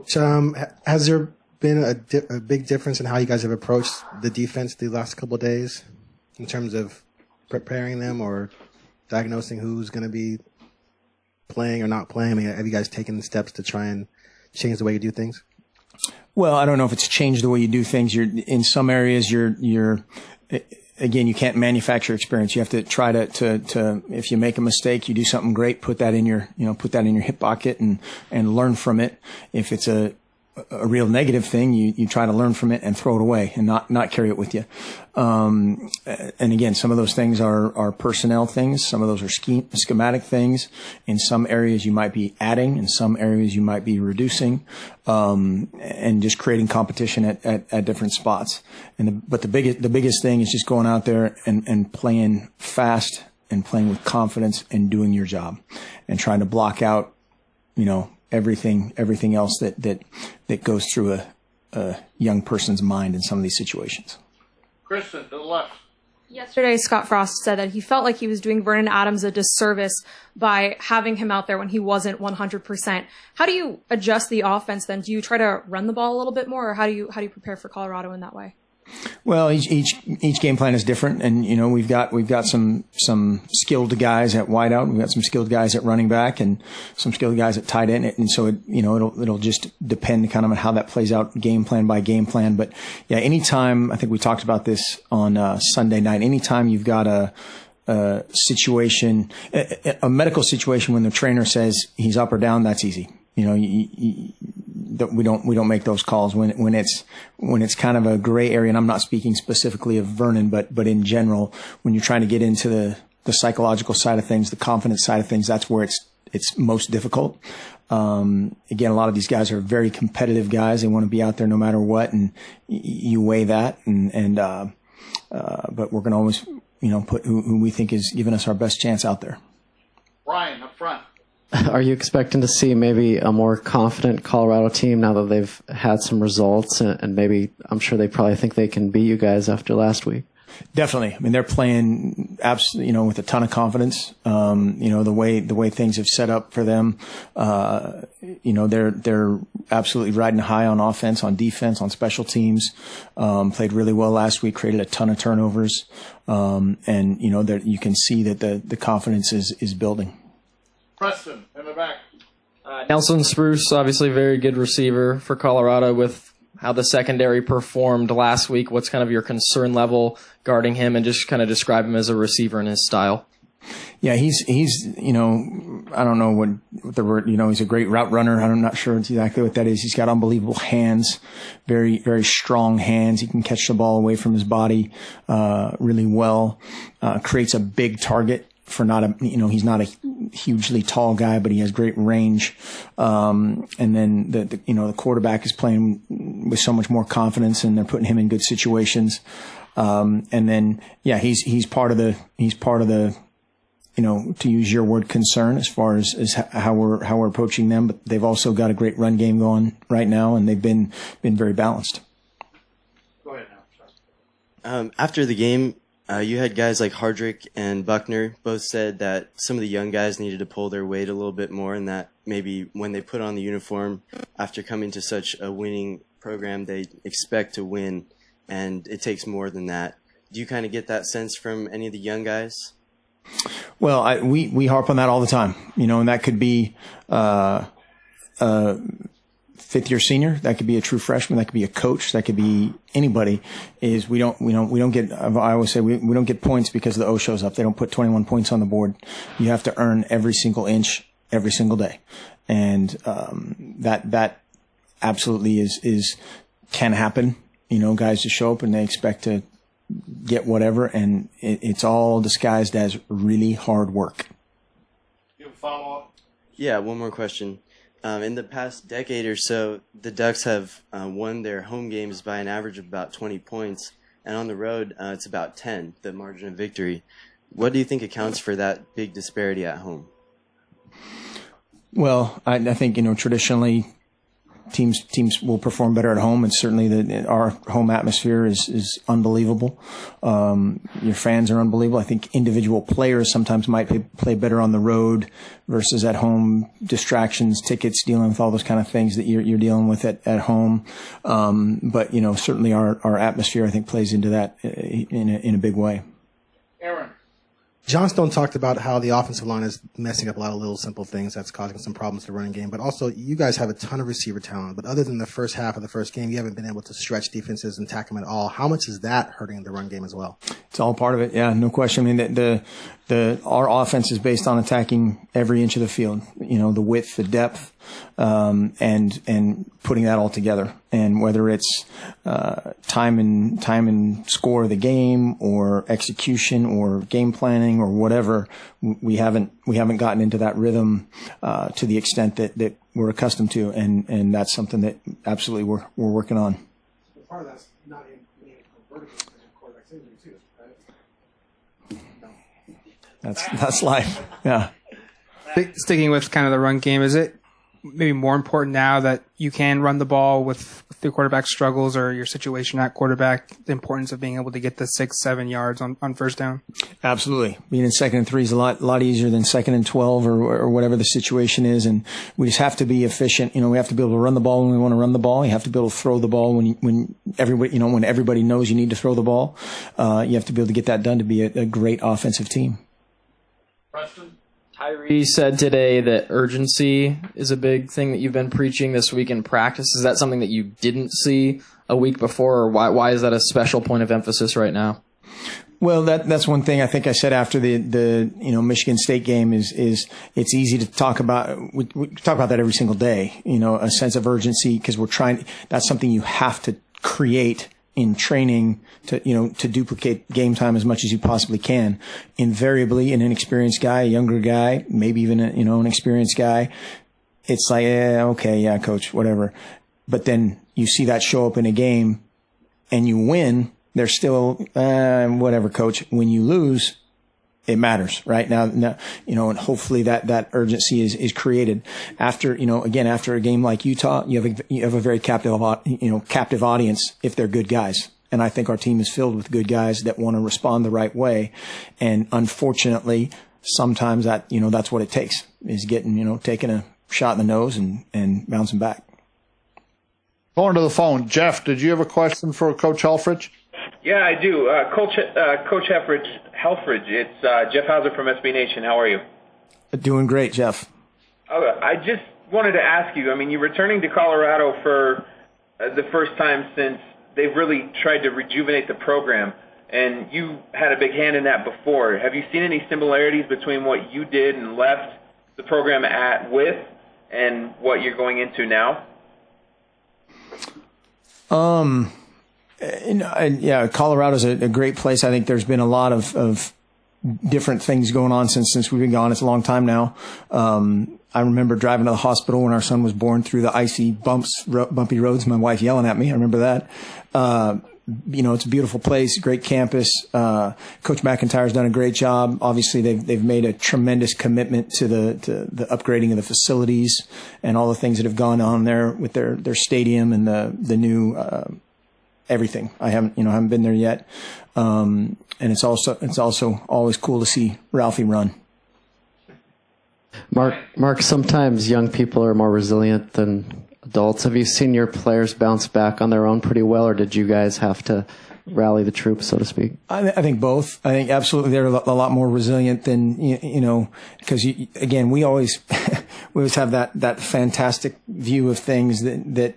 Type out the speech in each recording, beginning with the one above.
So, has there been a big difference in how you guys have approached the defense the last couple of days in terms of preparing them or diagnosing who's going to be playing or not playing? I mean, have you guys taken steps to try and change the way you do things? Well, I don't know if it's changed the way you do things. In some areas, again, you can't manufacture experience. You have to try to if you make a mistake, you do something great, put that in your hip pocket and learn from it. If it's a real negative thing, you try to learn from it and throw it away and not carry it with you. And again, some of those things are personnel things. Some of those are schematic things. In some areas you might be adding, in some areas you might be reducing, and just creating competition at different spots. But the biggest thing is just going out there and playing fast and playing with confidence and doing your job and trying to block out, everything else that goes through a young person's mind in some of these situations. Kristen, to the left. Yesterday, Scott Frost said that he felt like he was doing Vernon Adams a disservice by having him out there when he wasn't 100%. How do you adjust the offense then? Do you try to run the ball a little bit more, or how do you prepare for Colorado in that way? Well, each game plan is different, and we've got some skilled guys at wideout, we've got some skilled guys at running back, and some skilled guys at tight end, and so it'll just depend kind of on how that plays out game plan by game plan. But yeah, anytime, I think we talked about this on Sunday night, anytime you've got a situation, a medical situation when the trainer says he's up or down, that's easy. We don't make those calls when it's kind of a gray area. And I'm not speaking specifically of Vernon, but in general, when you're trying to get into the psychological side of things, the confidence side of things, that's where it's most difficult. Again, a lot of these guys are very competitive guys. They want to be out there no matter what, and you weigh that. But we're going to always, put who we think is giving us our best chance out there. Brian, up front. Are you expecting to see maybe a more confident Colorado team now that they've had some results, and maybe I'm sure they probably think they can beat you guys after last week? Definitely. I mean, they're playing absolutely, with a ton of confidence. The way things have set up for them, they're absolutely riding high on offense, on defense, on special teams. Played really well last week, created a ton of turnovers. That you can see that the confidence is building. Preston, in the back. Nelson Spruce, obviously a very good receiver for Colorado. With how the secondary performed last week, what's kind of your concern level guarding him, and just kind of describe him as a receiver in his style? Yeah, he's I don't know what the word, he's a great route runner. I'm not sure exactly what that is. He's got unbelievable hands, very, very strong hands. He can catch the ball away from his body really well, creates a big target. For he's not a hugely tall guy, but he has great range. And then the quarterback is playing with so much more confidence, and they're putting him in good situations. And then, yeah, he's part of the, to use your word, concern as far as how we're approaching them. But they've also got a great run game going right now, and they've been very balanced. Go ahead now. After the game, you had guys like Hardrick and Buckner both said that some of the young guys needed to pull their weight a little bit more, and that maybe when they put on the uniform after coming to such a winning program, they expect to win, and it takes more than that. Do you kind of get that sense from any of the young guys? Well, we harp on that all the time, and that could be fifth-year senior, that could be a true freshman, that could be a coach, that could be anybody. Is we don't get. I always say we don't get points because the O shows up. They don't put 21 points on the board. You have to earn every single inch every single day, and that absolutely can happen. Guys just show up and they expect to get whatever, and it's all disguised as really hard work. You have a follow-up? Yeah, one more question. In the past decade or so, the Ducks have won their home games by an average of about 20 points, and on the road, it's about 10, the margin of victory. What do you think accounts for that big disparity at home? Well, I think, traditionally, teams will perform better at home, and certainly our home atmosphere is unbelievable. Your fans are unbelievable. I think individual players sometimes might play better on the road versus at home. Distractions, tickets, dealing with all those kind of things that you're dealing with at home. But certainly our atmosphere, I think, plays into that in a big way. Aaron. Johnstone talked about how the offensive line is messing up a lot of little simple things that's causing some problems to the running game. But also, you guys have a ton of receiver talent. But other than the first half of the first game, you haven't been able to stretch defenses and tackle them at all. How much is that hurting the run game as well? It's all part of it. Yeah, no question. I mean, our offense is based on attacking every inch of the field. The width, the depth, and putting that all together. And whether it's time and score of the game, or execution, or game planning, or whatever, we haven't gotten into that rhythm to the extent that we're accustomed to, and that's something that absolutely we're working on. Part of that's not being vertical quarterback's injury too, right? That's life. Yeah. Sticking with kind of the run game, is it maybe more important now that you can run the ball with the quarterback struggles or your situation at quarterback, the importance of being able to get the 6-7 yards on first down? Absolutely. Being in 2nd and 3 is a lot easier than 2nd and 12 or whatever the situation is. And we just have to be efficient. We have to be able to run the ball when we want to run the ball. You have to be able to throw the ball when everybody knows you need to throw the ball. You have to be able to get that done to be a great offensive team. Preston. Tyree said today that urgency is a big thing that you've been preaching this week in practice. Is that something that you didn't see a week before, or why is that a special point of emphasis right now? Well, that's one thing I think I said after the Michigan State game is it's easy to talk about. We talk about that every single day. A sense of urgency, because that's something you have to create in training to duplicate game time as much as you possibly can. Invariably, an inexperienced guy, a younger guy, maybe even an experienced guy, it's like, okay, yeah, coach, whatever. But then you see that show up in a game and you win, they're still, whatever, coach. When you lose, it matters, right? Now, and hopefully that urgency is created after a game like Utah. You have a very captive audience if they're good guys. And I think our team is filled with good guys that want to respond the right way. And unfortunately, sometimes that's what it takes, is getting, taking a shot in the nose and bouncing back. Going to the phone. Jeff, did you have a question for Coach Helfrich? Yeah, I do. Coach Helfrich, it's Jeff Hauser from SB Nation. How are you? Doing great, Jeff. I just wanted to ask you, you're returning to Colorado for the first time since they've really tried to rejuvenate the program, and you had a big hand in that before. Have you seen any similarities between what you did and left the program with and what you're going into now? Yeah, Colorado's a great place. I think there's been a lot of different things going on since we've been gone. It's a long time now. I remember driving to the hospital when our son was born through the icy bumpy roads. My wife yelling at me. I remember that. It's a beautiful place, great campus. Coach McIntyre's done a great job. Obviously, they've made a tremendous commitment to the upgrading of the facilities and all the things that have gone on there with their stadium and the new everything. I haven't been there yet. And it's also always cool to see Ralphie run. Mark, sometimes young people are more resilient than adults. Have you seen your players bounce back on their own pretty well, or did you guys have to rally the troops, so to speak? I think both. I think absolutely they're a lot more resilient than, because again, we always have that fantastic view of things that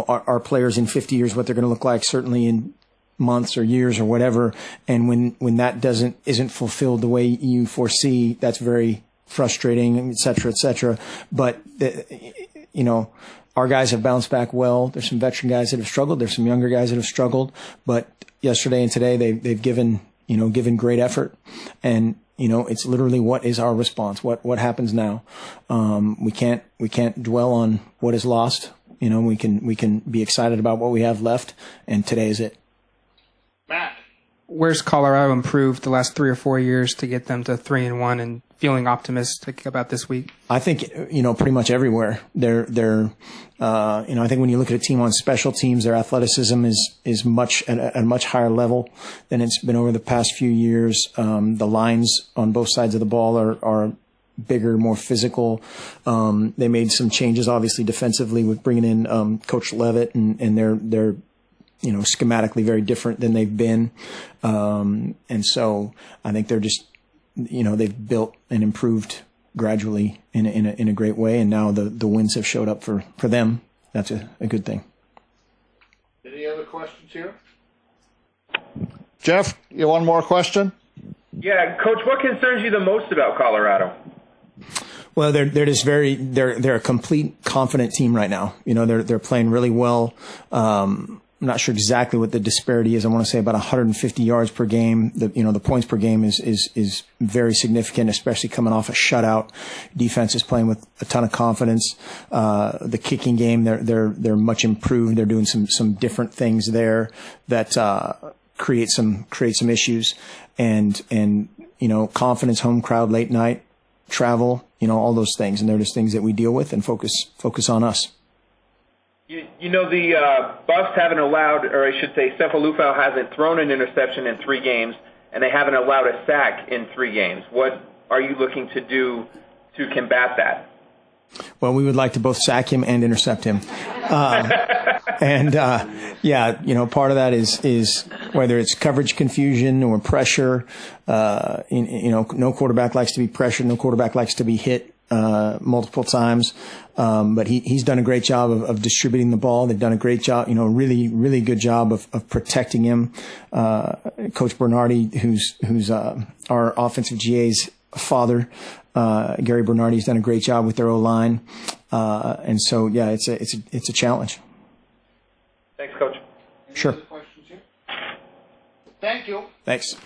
our players in 50 years, what they're going to look like, certainly in months or years or whatever. And when that isn't fulfilled the way you foresee, that's very frustrating, et cetera, et cetera. But, our guys have bounced back well. There's some veteran guys that have struggled. There's some younger guys that have struggled. But yesterday and today, they've given great effort. And, it's literally what is our response? What happens now? We can't dwell on what is lost. We can be excited about what we have left. And today is it. Matt. where's Colorado improved the last 3 or 4 years to get them to 3-1 and feeling optimistic about this week? I think, pretty much everywhere. I think when you look at a team on special teams, their athleticism is much at a much higher level than it's been over the past few years. The lines on both sides of the ball are bigger, more physical. They made some changes, obviously, defensively with bringing in Coach Levitt, and they're schematically very different than they've been. And so I think they're just, they've built and improved gradually in a great way. And now the wins have showed up for them. That's a good thing. Any other questions here? Jeff, you one more question? Yeah, Coach, what concerns you the most about Colorado? Well, they're just they're a complete confident team right now. They're playing really well. I'm not sure exactly what the disparity is. I want to say about 150 yards per game. The points per game is very significant, especially coming off a shutout. Defense is playing with a ton of confidence. The kicking game, they're much improved. They're doing some different things there that create some issues. And confidence, home crowd, late night, travel, all those things. And they're just things that we deal with and focus on us. The Buffs haven't allowed, or I should say, Cephalufau hasn't thrown an interception in 3 games, and they haven't allowed a sack in 3 games. What are you looking to do to combat that? Well, we would like to both sack him and intercept him. Part of that is whether it's coverage confusion or pressure. No quarterback likes to be pressured. No quarterback likes to be hit multiple times. But he's done a great job of distributing the ball. They've done a great job, really, really good job of protecting him. Coach Bernardi, who's our offensive GA's father, Gary Bernardi's done a great job with their O-line. And so, yeah, it's a challenge. Thanks, Coach. Sure. Thank you. Thanks.